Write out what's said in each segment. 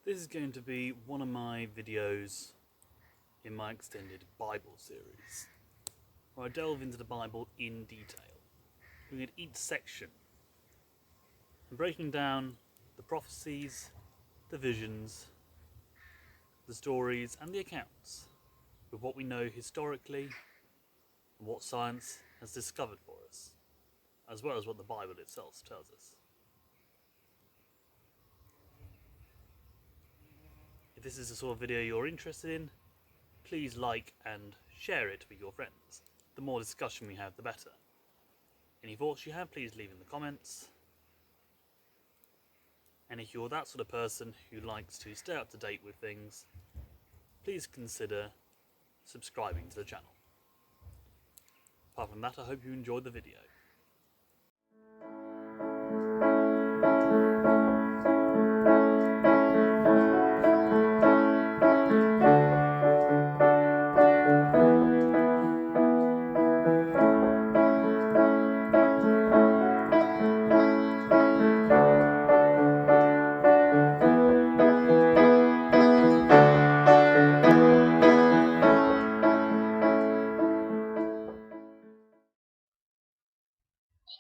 This is going to be one of my videos in my extended Bible series, where I delve into the Bible in detail, looking at each section and breaking down the prophecies, the visions, the stories and the accounts with what we know historically and what science has discovered for us, as well as what the Bible itself tells us. If this is the sort of video you're interested in, please like and share it with your friends. The more discussion we have, the better. Any thoughts you have, please leave in the comments. And if you're that sort of person who likes to stay up to date with things, please consider subscribing to the channel. Apart from that, I hope you enjoyed the video.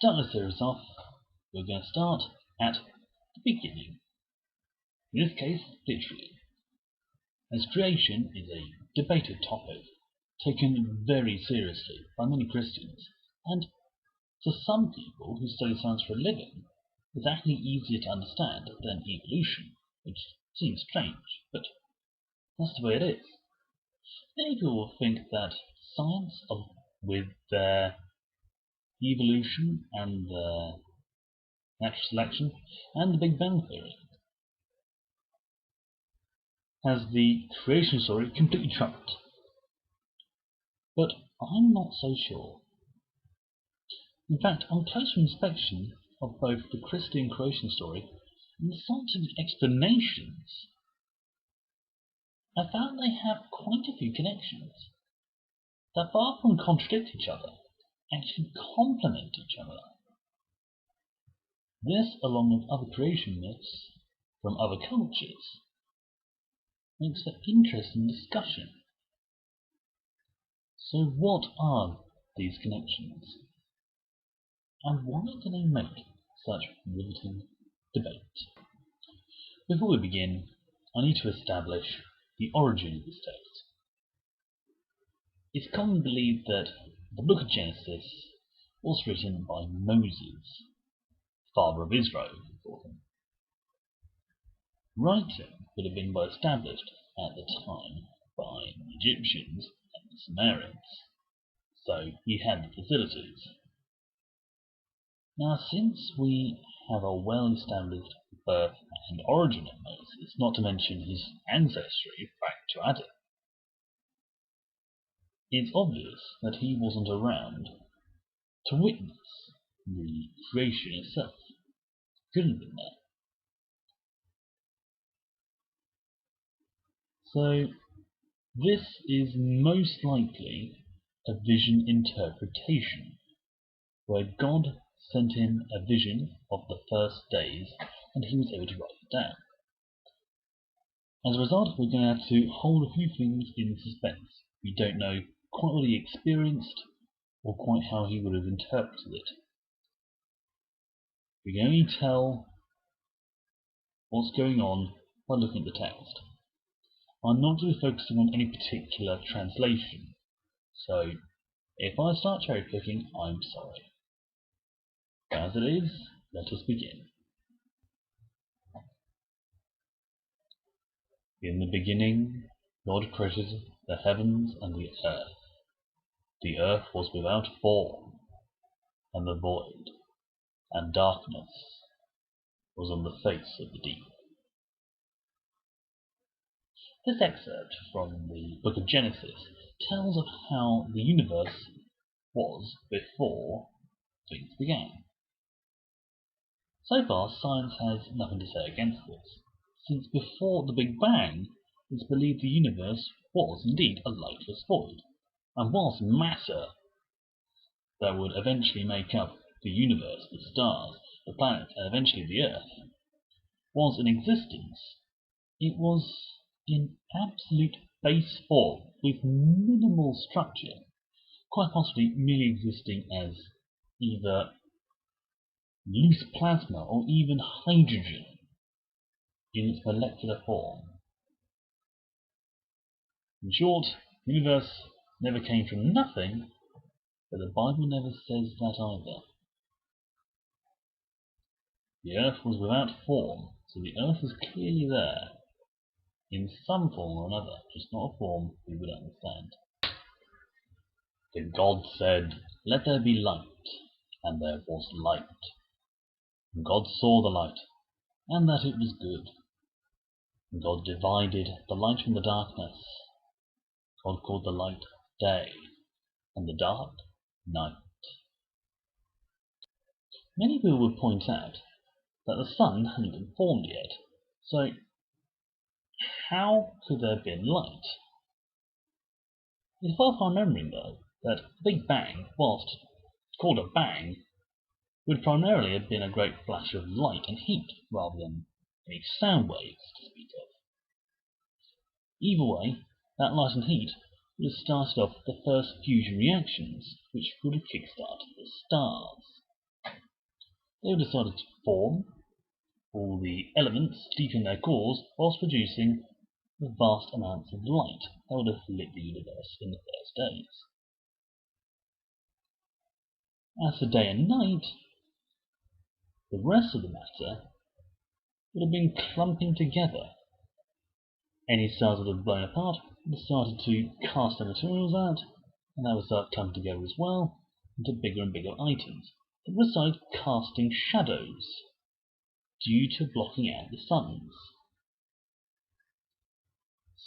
To start the series off, we're going to start at the beginning. In this case, literally, as creation is a debated topic taken very seriously by many Christians, and to some people who study science for a living, it's actually easier to understand than evolution, which seems strange, but that's the way it is. Many people think that science, with their evolution and natural selection and the Big Bang Theory, has the creation story completely trumped. But I'm not so sure. In fact, on closer inspection of both the Christian creation story and the scientific explanations, I found they have quite a few connections that, far from contradict each other, actually complement each other. This, along with other creation myths from other cultures, makes for interesting discussion. So what are these connections? And why do they make such riveting debate? Before we begin, I need to establish the origin of this text. It's commonly believed that the book of Genesis was written by Moses, father of Israel, for him. Writing would have been well established at the time by the Egyptians and the Sumerians, so he had the facilities. Now, since we have a well-established birth and origin of Moses, not to mention his ancestry back to Adam, it's obvious that he wasn't around to witness the creation itself. Couldn't have been there. So, this is most likely a vision interpretation, where God sent him a vision of the first days and he was able to write it down. As a result, we're going to have to hold a few things in suspense. We don't know quite what he experienced or quite how he would have interpreted it. We can only tell what's going on by looking at the text. I'm not really focusing on any particular translation, so if I start cherry picking, I'm sorry. As it is, let us begin. In the beginning, God created the heavens and the earth. The earth was without form, and the void, and darkness was on the face of the deep. This excerpt from the book of Genesis tells of how the universe was before things began. So far, science has nothing to say against this, since before the Big Bang, it's believed the universe was indeed a lightless void, and whilst matter that would eventually make up the universe, the stars, the planets, and eventually the Earth, was in existence, it was in absolute base form with minimal structure, quite possibly merely existing as either loose plasma or even hydrogen in its molecular form. In short, the universe never came from nothing, but the Bible never says that either. The earth was without form, so the earth was clearly there, in some form or another, just not a form we would understand. Then God said, "Let there be light," and there was light. And God saw the light, and that it was good. And God divided the light from the darkness. God called the light day, and the dark night. Many people would point out that the sun hadn't been formed yet, so how could there have been light? It's worth remembering, though, that the Big Bang, whilst called a bang, would primarily have been a great flash of light and heat, rather than any sound waves to speak of. Either way, that light and heat would have started off the first fusion reactions, which would have kick-started the stars. They would have started to form all the elements deep in their cores, whilst producing the vast amounts of light that would have lit the universe in the first days. As for day and night, the rest of the matter would have been clumping together. Any stars would have blown apart, would have started to cast their materials out, and that would start coming together as well into bigger and bigger items. It would start casting shadows due to blocking out the suns.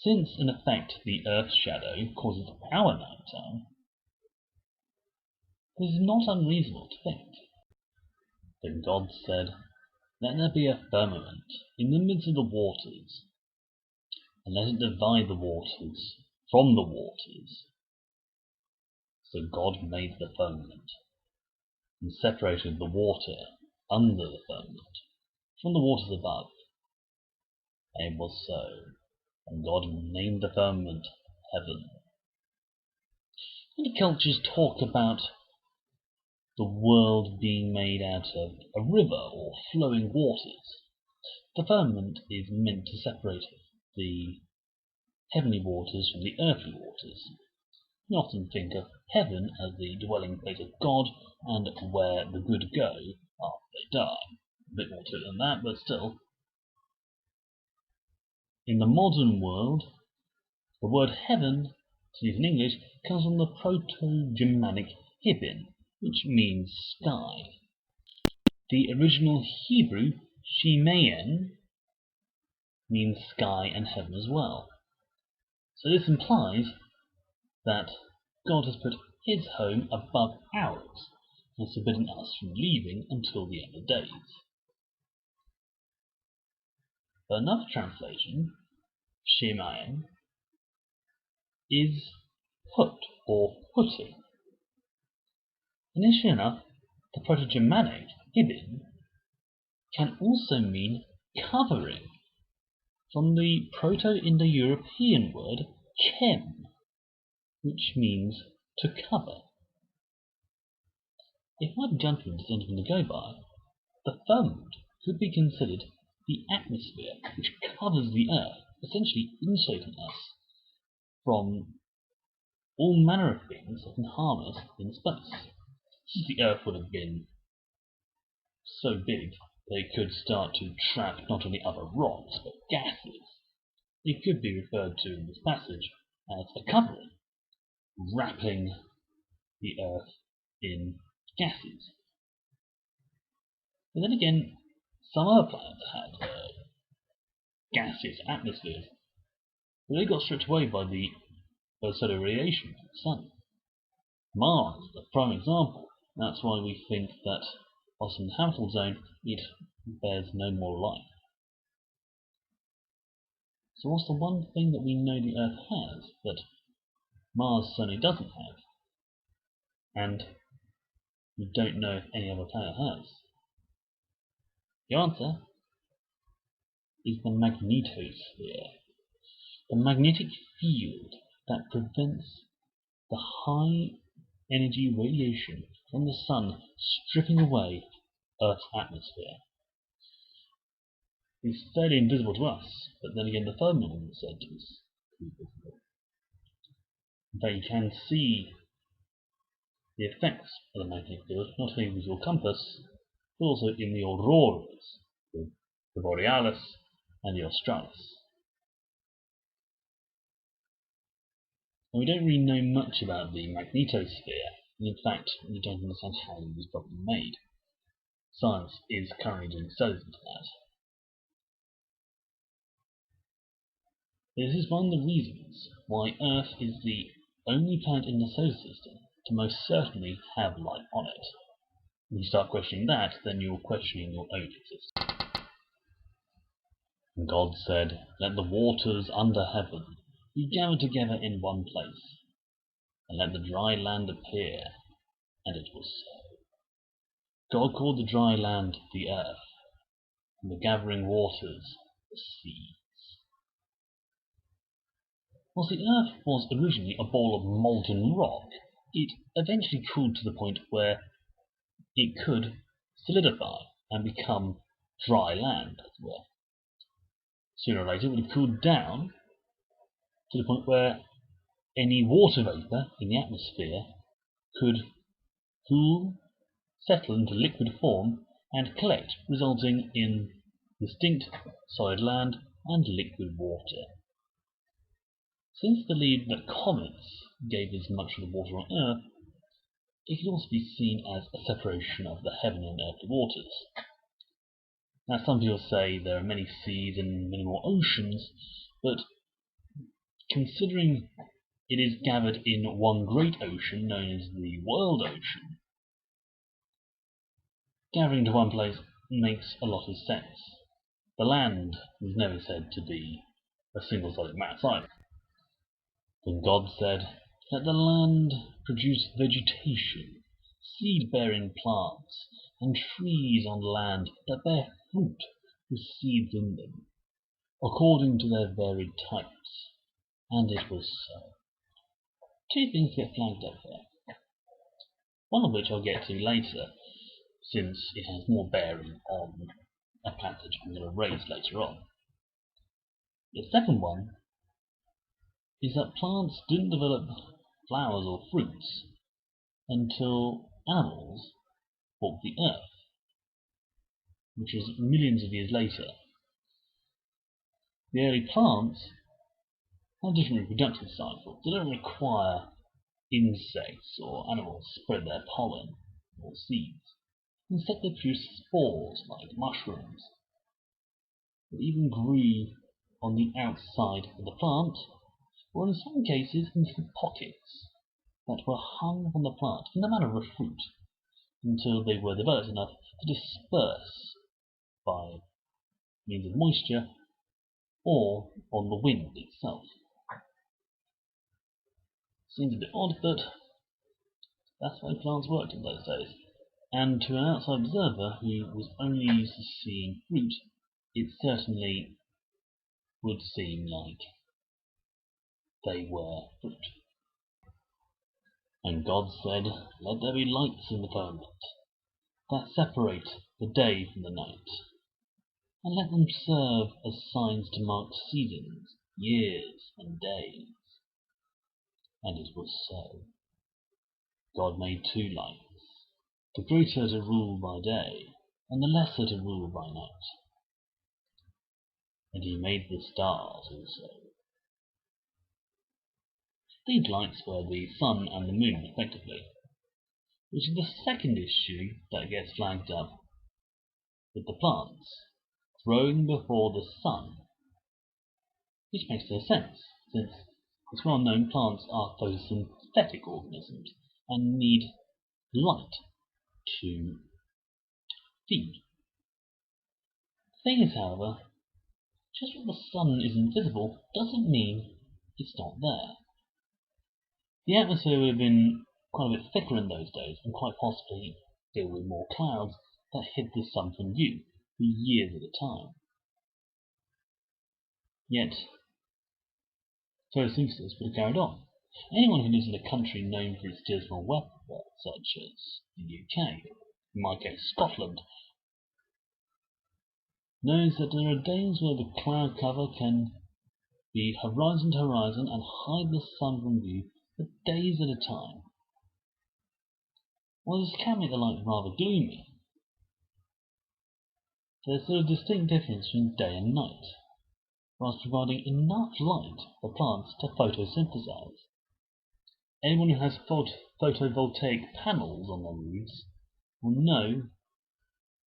Since, in effect, the Earth's shadow causes our nighttime, it is not unreasonable to think. Then God said, "Let there be a firmament in the midst of the waters, and let it divide the waters from the waters." So God made the firmament, and separated the water under the firmament from the waters above. And it was so. And God named the firmament heaven. Many cultures talk about the world being made out of a river or flowing waters. The firmament is meant to separate the heavenly waters from the earthly waters. We often think of heaven as the dwelling place of God and where the good go after they die. A bit more to it than that, but still. In the modern world, the word heaven, to use in English, comes from the Proto-Germanic hibin, which means sky. The original Hebrew shimayen means sky and heaven as well. So this implies that God has put his home above ours and has forbidden us from leaving until the end of days. But another translation, shimayen, is put or putting. Initially enough, the Proto-Germanic hibin can also mean covering, from the Proto-Indo-European word chem, which means to cover. If my judgment is anything to go by, the firmament could be considered the atmosphere which covers the earth, essentially insulating us from all manner of things that can harm us in space. Since the earth would have been so big that it could start to trap not only other rocks but gases, it could be referred to in this passage as a covering, wrapping the earth in gases. But then again, some other planets had gaseous atmospheres, but they got stripped away by the solar radiation from the sun. Mars is a prime example. That's why we think that whilst in the habitable zone, it bears no more life. So what's the one thing that we know the Earth has that Mars certainly doesn't have, and we don't know if any other planet has? The answer is the magnetosphere, the magnetic field that prevents the high energy radiation from the sun stripping away Earth's atmosphere. It's fairly invisible to us, but then again the firmament is said to be invisible. In fact, you can see the effects of the magnetic field not only with your compass, but also in the auroras, the borealis and the australis. And we don't really know much about the magnetosphere, and in fact we don't understand how it was probably made. Science is currently doing studies into that. This is one of the reasons why Earth is the only planet in the solar system to most certainly have life on it. When you start questioning that, then you're questioning your own existence. And God said, "Let the waters under heaven be gathered together in one place, and let the dry land appear." And it was so. God called the dry land the earth, and the gathering waters the seas. Whilst the Earth was originally a ball of molten rock, it eventually cooled to the point where it could solidify and become dry land, as it were. Sooner or later it would have cooled down to the point where any water vapour in the atmosphere could cool, settle into liquid form, and collect, resulting in distinct solid land and liquid water. Since believed that comets gave us much of the water on Earth, it could also be seen as a separation of the heaven and earthly waters. Now some people say there are many seas and many more oceans, but considering it is gathered in one great ocean known as the world ocean, gathering to one place makes a lot of sense. The land was never said to be a single solid mass either. Then God said, "Let the land produce vegetation, seed-bearing plants, and trees on land that bear fruit with seeds in them, according to their varied types." And it was so. Two things get flagged up there, one of which I'll get to later, since it has more bearing on a passage I'm going to raise later on. The second one is that plants didn't develop flowers or fruits until animals walked the earth, which was millions of years later. The early plants have different reproductive cycles. They don't require insects or animals to spread their pollen or seeds. Instead they produce spores like mushrooms that even grew on the outside of the plant, or in some cases into pockets that were hung from the plant in the manner of a fruit until they were developed enough to disperse by means of moisture or on the wind itself. Seems a bit odd, but that's the way plants worked in those days. And to an outside observer who was only used to seeing fruit, it certainly would seem like they were fruit. And God said, "Let there be lights in the firmament, that separate the day from the night, and let them serve as signs to mark seasons, years, and days." And it was so. God made two lights, the greater to rule by day, and the lesser to rule by night. And he made the stars also. These lights were the sun and the moon, effectively, which is the second issue that gets flagged up with the plants growing before the sun, which makes no sense, since it's well known plants are photosynthetic organisms and need light to feed. The thing is, however, just because the sun is invisible doesn't mean it's not there. The atmosphere would have been quite a bit thicker in those days, and quite possibly filled with more clouds that hid the sun from view for years at a time. Yet, photosynthesis would have carried on. Anyone who lives in a country known for its geothermal weather, such as the UK, or in my case Scotland, knows that there are days where the cloud cover can be horizon to horizon and hide the sun from view for days at a time. While this can make the light rather gloomy, there's still a distinct difference between day and night, whilst providing enough light for plants to photosynthesize. Anyone who has photovoltaic panels on their roofs will know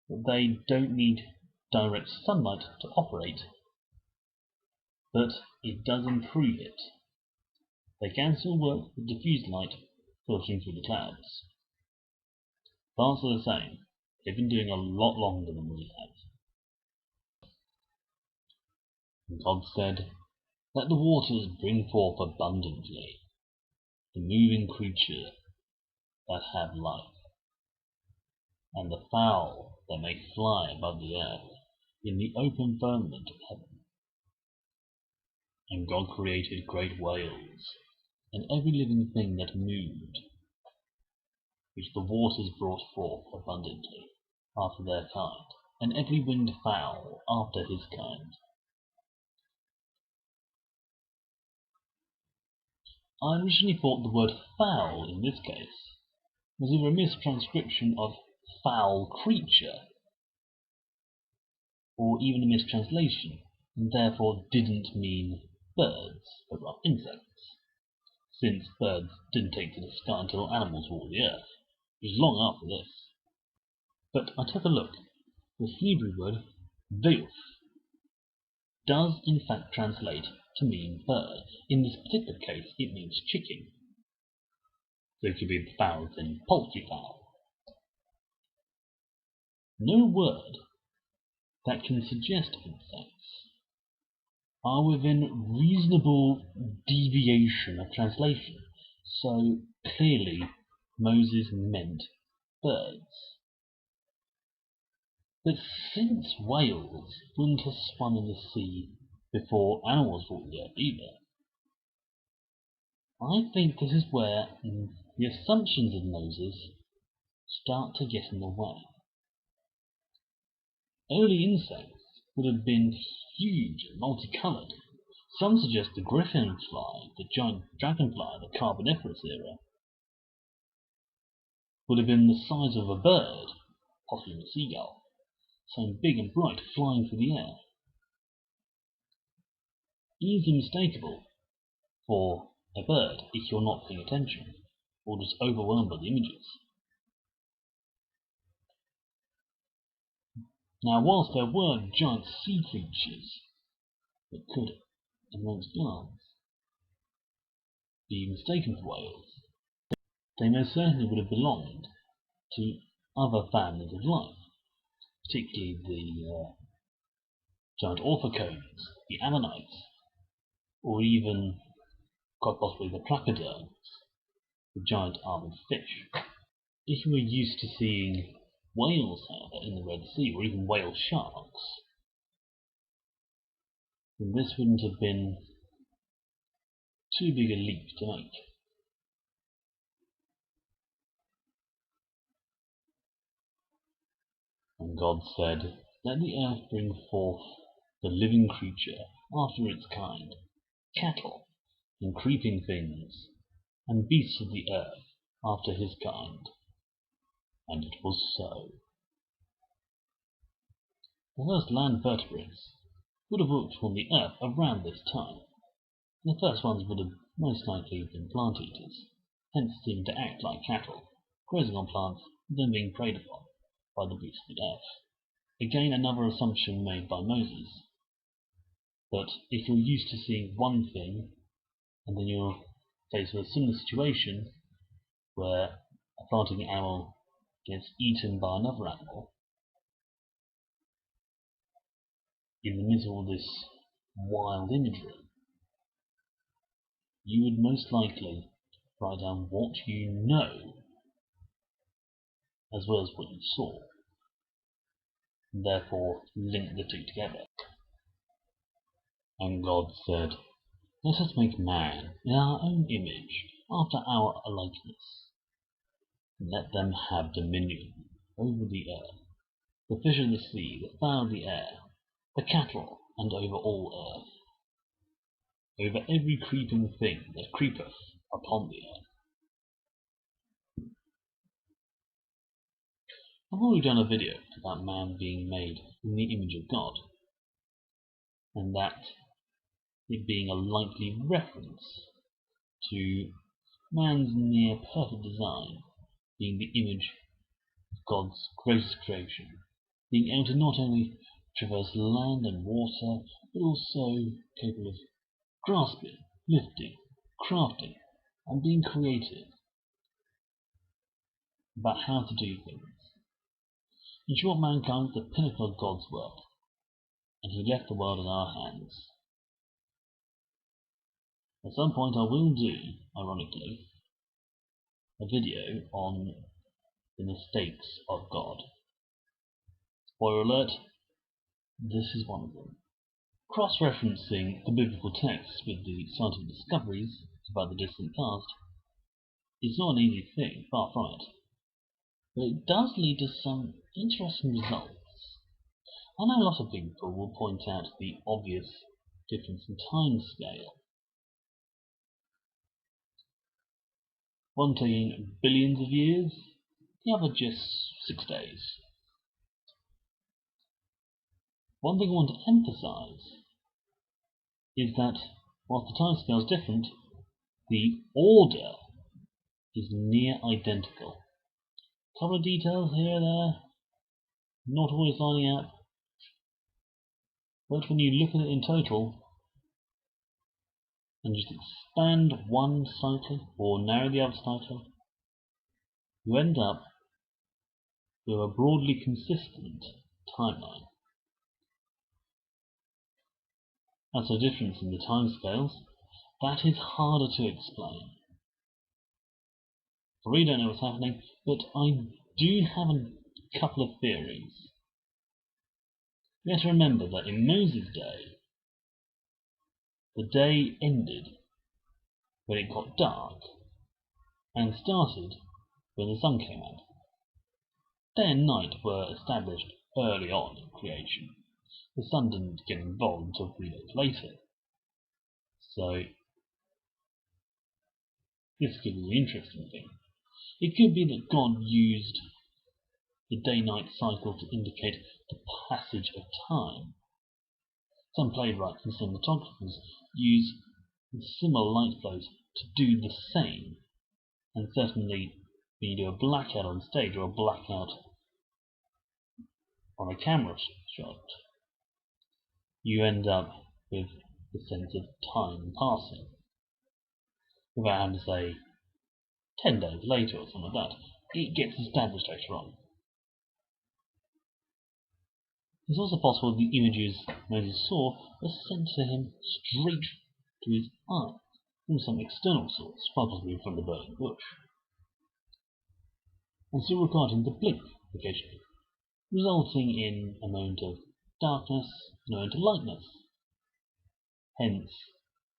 that they don't need direct sunlight to operate, but it does improve it. They can still work with diffused light filtering through the clouds. Plants are the same. They've been doing a lot longer than we have. And God said, "Let the waters bring forth abundantly the moving creature that have life, and the fowl that may fly above the earth in the open firmament of heaven." And God created great whales, and every living thing that moved, which the waters brought forth abundantly after their kind, and every winged fowl after his kind. I originally thought the word fowl in this case was either a mistranscription of foul creature, or even a mistranslation, and therefore didn't mean birds, but rather insects, since birds didn't take to the sky until animals walked the earth. It was long after this. But I took a look. The Hebrew word ve'uf does in fact translate to mean bird. In this particular case, it means chicken. So it could be fowl than poultry fowl. No word that can suggest insects are within reasonable deviation of translation, so clearly Moses meant birds. But since whales wouldn't have swum in the sea before animals walked the earth either, I think this is where the assumptions of Moses start to get in the way. Early insects would have been huge and multicoloured. Some suggest the griffin fly, the giant dragonfly of the Carboniferous era, would have been the size of a bird, possibly a seagull, so big and bright, flying through the air. Easily mistakable for a bird if you're not paying attention, or just overwhelmed by the images. Now, whilst there were giant sea creatures that could, at most glance, be mistaken for whales, they most certainly would have belonged to other families of life, particularly the giant orthocones, the ammonites, or even, quite possibly, the placoderms, the giant armored fish. If you were used to seeing whales, however, in the Red Sea, or even whale sharks, then this wouldn't have been too big a leap to make. And God said, "Let the earth bring forth the living creature after its kind, cattle, and creeping things, and beasts of the earth after his kind." And it was so. The first land vertebrates would have walked on the earth around this time, and the first ones would have most likely been plant eaters, hence seeming to act like cattle, grazing on plants and then being preyed upon by the beasts of the earth. Again, another assumption made by Moses, that if you're used to seeing one thing, and then you're faced with a similar situation where a planting animal gets eaten by another animal, in the midst of all this wild imagery, you would most likely write down what you know as well as what you saw, and therefore link the two together. And God said, "Let us make man in our own image, after our likeness, and let them have dominion over the earth, the fish of the sea, the fowl of the air, the cattle, and over all earth, over every creeping thing that creepeth upon the earth." I've already done a video about man being made in the image of God, and that it being a likely reference to man's near perfect design being the image of God's greatest creation, being able to not only traverse land and water, but also capable of grasping, lifting, crafting, and being creative about how to do things. In short, mankind was the pinnacle of God's world, and he left the world in our hands. At some point I will do, ironically, a video on the mistakes of God. Spoiler alert, this is one of them. Cross-referencing the biblical texts with the scientific discoveries about the distant past is not an easy thing, far from it. But it does lead to some interesting results. I know a lot of people will point out the obvious difference in time scale. One taking billions of years, the other just 6 days. One thing I want to emphasize is that whilst the time scale is different, the order is near identical. A couple of details here and there, not always lining up, but when you look at it in total and just expand one slightly or narrow the other slightly, you end up with a broadly consistent timeline. As for difference in the timescales, that is harder to explain. I really don't know what's happening, but I do have a couple of theories. You have to remember that in Moses' day, the day ended when it got dark and started when the sun came out. Day and night were established early on in creation. The sun didn't get involved until 3 days later. So this could be an interesting thing. It could be that God used the day-night cycle to indicate the passage of time. Some playwrights and cinematographers use similar light flows to do the same, and certainly when you do a blackout on stage or a blackout on a camera shot, you end up with the sense of time passing without having to say 10 days later or something like that. It gets established later on. It's also possible the images Moses saw were sent to him straight to his eyes from some external source, possibly from the burning bush, and still required him to blink occasionally, resulting in a moment of darkness and a moment of lightness. Hence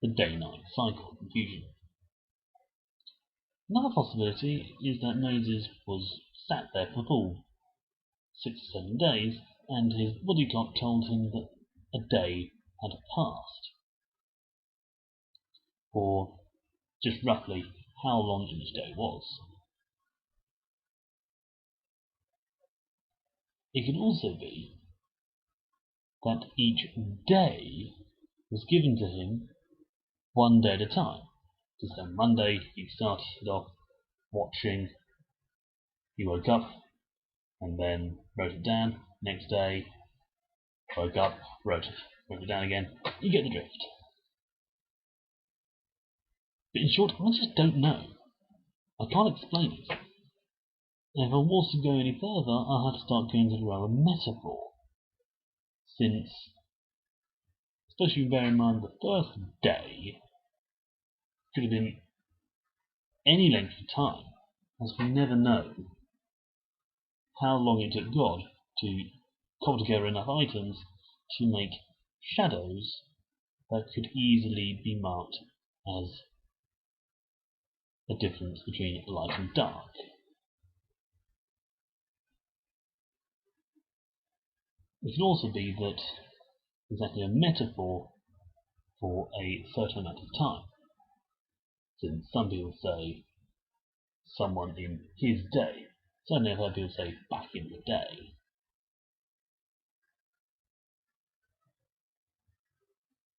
the day-night cycle confusion. Another possibility is that Moses was sat there for the full 6 or 7 days, and his body clock told him that a day had passed, or just roughly how long each day was. It could also be that each day was given to him 1 day at a time. Because on Monday he started off watching, he woke up and then wrote it down. Next day, woke up, wrote it down again. You get the drift. But in short, I just don't know. I can't explain it. And if I was to go any further, I'll have to start going to the realm of metaphor. Since, especially bear in mind the first day could have been any length of time, as we never know how long it took God to cobble together enough items to make shadows that could easily be marked as a difference between light and dark. It could also be that exactly a metaphor for a certain amount of time, since some people say someone in his day, certainly I've heard people say back in the day.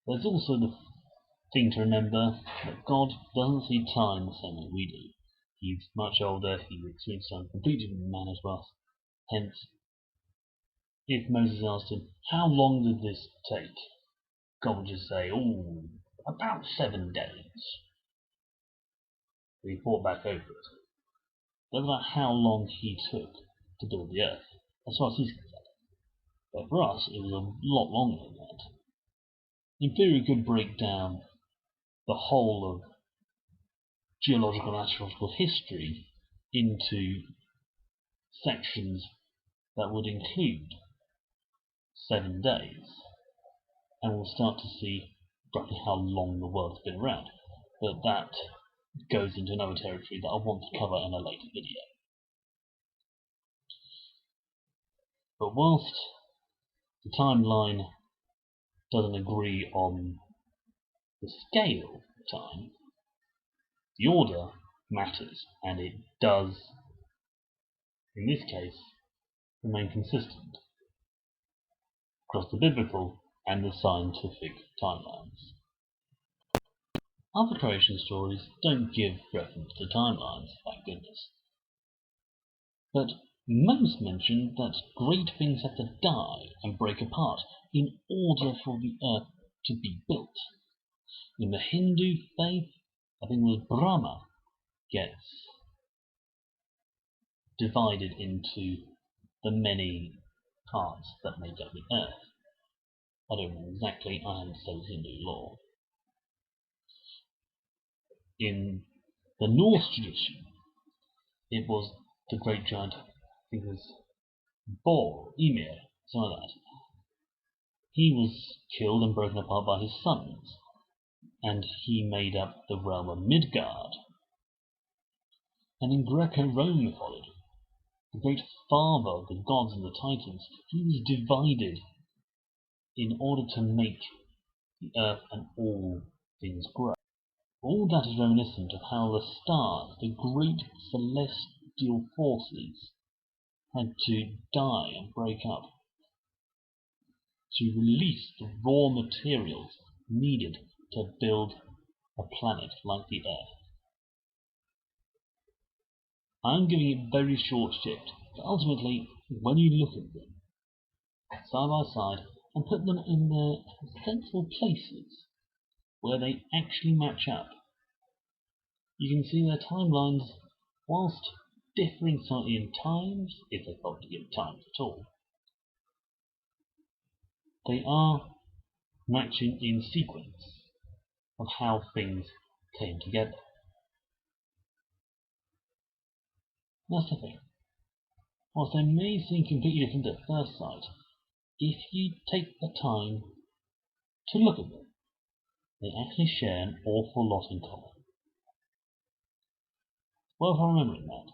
There's also the thing to remember that God doesn't see time the same way we do. He's much older, he experiences time completely different manner to us. Hence, if Moses asked him, how long did this take? God would just say, oh, about 7 days. He thought back over it. That's about how long he took to build the earth, as far as he's concerned. But for us, it was a lot longer than that. In theory, we could break down the whole of geological and astrological history into sections that would include 7 days, and we'll start to see roughly how long the world's been around. But that goes into another territory that I want to cover in a later video. But whilst the timeline doesn't agree on the scale of time, the order matters, and it does, in this case, remain consistent across the biblical and the scientific timelines. Other creation stories don't give reference to timelines, thank goodness. But most mention that great things have to die and break apart in order for the earth to be built. In the Hindu faith, I think it was Brahma gets divided into the many parts that make up the earth. I don't know exactly, I haven't studied Hindu law. In the Norse tradition, it was the great giant, I think it was Ymir, something like that. He was killed and broken apart by his sons, and he made up the realm of Midgard. And in Greco-Roman mythology, the great father of the gods and the titans, he was divided in order to make the earth and all things grow. All that is reminiscent of how the stars, the great celestial forces, had to die and break up to release the raw materials needed to build a planet like the Earth. I'm giving it very short shift, but ultimately, when you look at them side by side and put them in their sensible places where they actually match up, you can see their timelines, whilst differing slightly in times, if they thought to give times at all, they are matching in sequence of how things came together. That's the thing. Whilst they may seem completely different at first sight, if you take the time to look at them, they actually share an awful lot in common. Well, if I'm remembering that,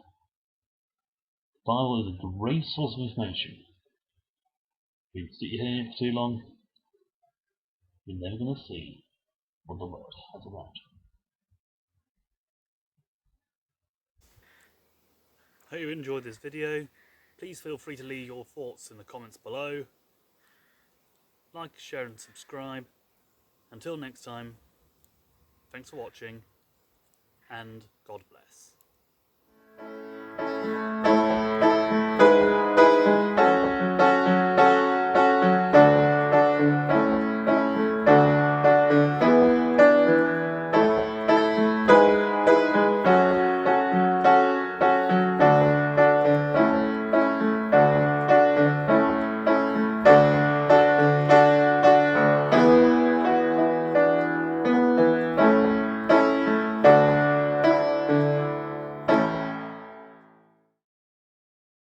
the Bible is a great source of information. If you sit here for too long, you're never going to see what the Lord has around you. Hope you enjoyed this video. Please feel free to leave your thoughts in the comments below. Like, share and subscribe. Until next time, thanks for watching and God bless.